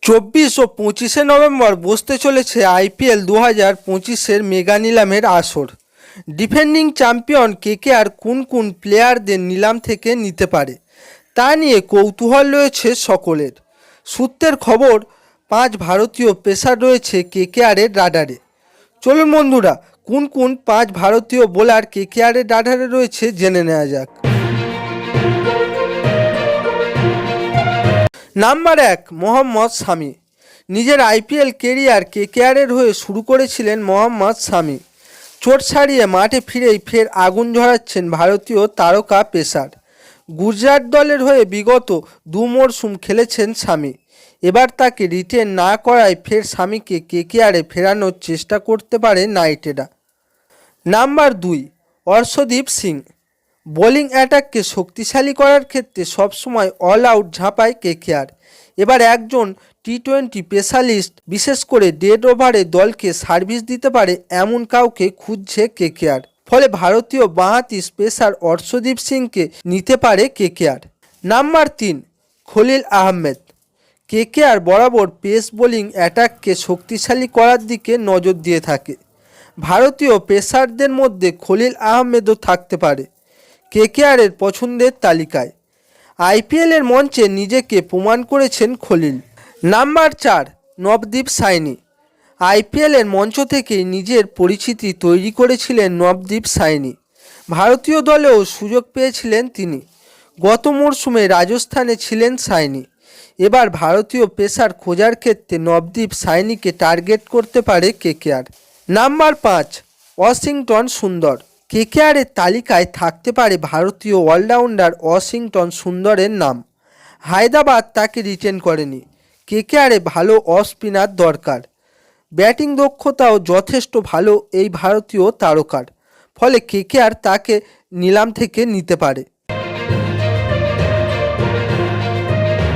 24 ও 25শে November বসতে চলেছে IPL 2025-এর mega নিলামের আসর। ডিফেন্ডিং চ্যাম্পিয়ন কেকেআর কোন কোন প্লেয়ারদের নিলাম থেকে নিতে পারে তা নিয়ে কৌতূহল রয়েছে সকলের। সূত্রের খবর, 5 ভারতীয় পেসার রয়েছে কেকেআরের রাডারে। চলুন বন্ধুরা, কোন কোন 5 ভারতীয় বোলার কেকেআরের রাডারে রয়েছে জেনে নেওয়া যাক। নাম্বার 1, মোহাম্মদ শামি। নিজের আইপিএল কেরিয়ার কেকেআরের হয়ে শুরু করেছিলেন মোহাম্মদ শামি। চোট সারিয়ে মাঠে ফিরেই ফের আগুন ঝরাচ্ছেন ভারতীয় তারকা পেসার। গুজরাট দলের হয়ে বিগত 2 মরশুম খেলেছেন শামি। এবার তাকে রিটেন না করায় ফের শামিকে কেকেআরে ফেরানোর চেষ্টা করতে পারে নাইটেরা। নাম্বার 2, অর্শদীপ সিং। বোলিং অ্যাটাককে শক্তিশালী করার ক্ষেত্রে সবসময় অল আউট ঝাঁপায় কেকেআর। এবার একজন টি-20 স্পেশালিস্ট, বিশেষ করে ডেড ওভারে দলকে সার্ভিস দিতে পারে এমন কাউকে খুঁজছে কেকেআর। ফলে ভারতীয় বাঁহাতি পেসার অর্শদীপ সিংকে নিতে পারে KKR. Number 3, Khalil Ahmed. KKR বরাবর পেস বোলিং অ্যাটাককে শক্তিশালী করার দিকে নজর দিয়ে থাকে। ভারতীয় পেসারদের মধ্যে খলিল আহমেদও থাকতে পারে কেকেআরের পছন্দের তালিকায়। আইপিএলের মঞ্চে নিজেকে প্রমাণ করেছেন খলিল। নাম্বার 4, নবদীপ সাইনি। আইপিএলের মঞ্চ থেকেই নিজের পরিচিতি তৈরি করেছিলেন নবদীপ সাইনি। ভারতীয় দলেও সুযোগ পেয়েছিলেন তিনি। গত মরশুমে রাজস্থানে ছিলেন সাইনি। এবার ভারতীয় পেসার খোঁজার ক্ষেত্রে নবদীপ সাইনিকে টার্গেট করতে পারে কেকেআর। নাম্বার 5, ওয়াশিংটন সুন্দর। কেকেআরের তালিকায় থাকতে পারে ভারতীয় অলরাউন্ডার ওয়াশিংটন সুন্দরের নাম। হায়দ্রাবাদ তাকে রিটেন করেনি। কেকেআরে ভালো অফ স্পিনার দরকার। ব্যাটিং দক্ষতাও যথেষ্ট ভালো এই ভারতীয় তারকার। ফলে কেকেআর তাকে নিলাম থেকে নিতে পারে।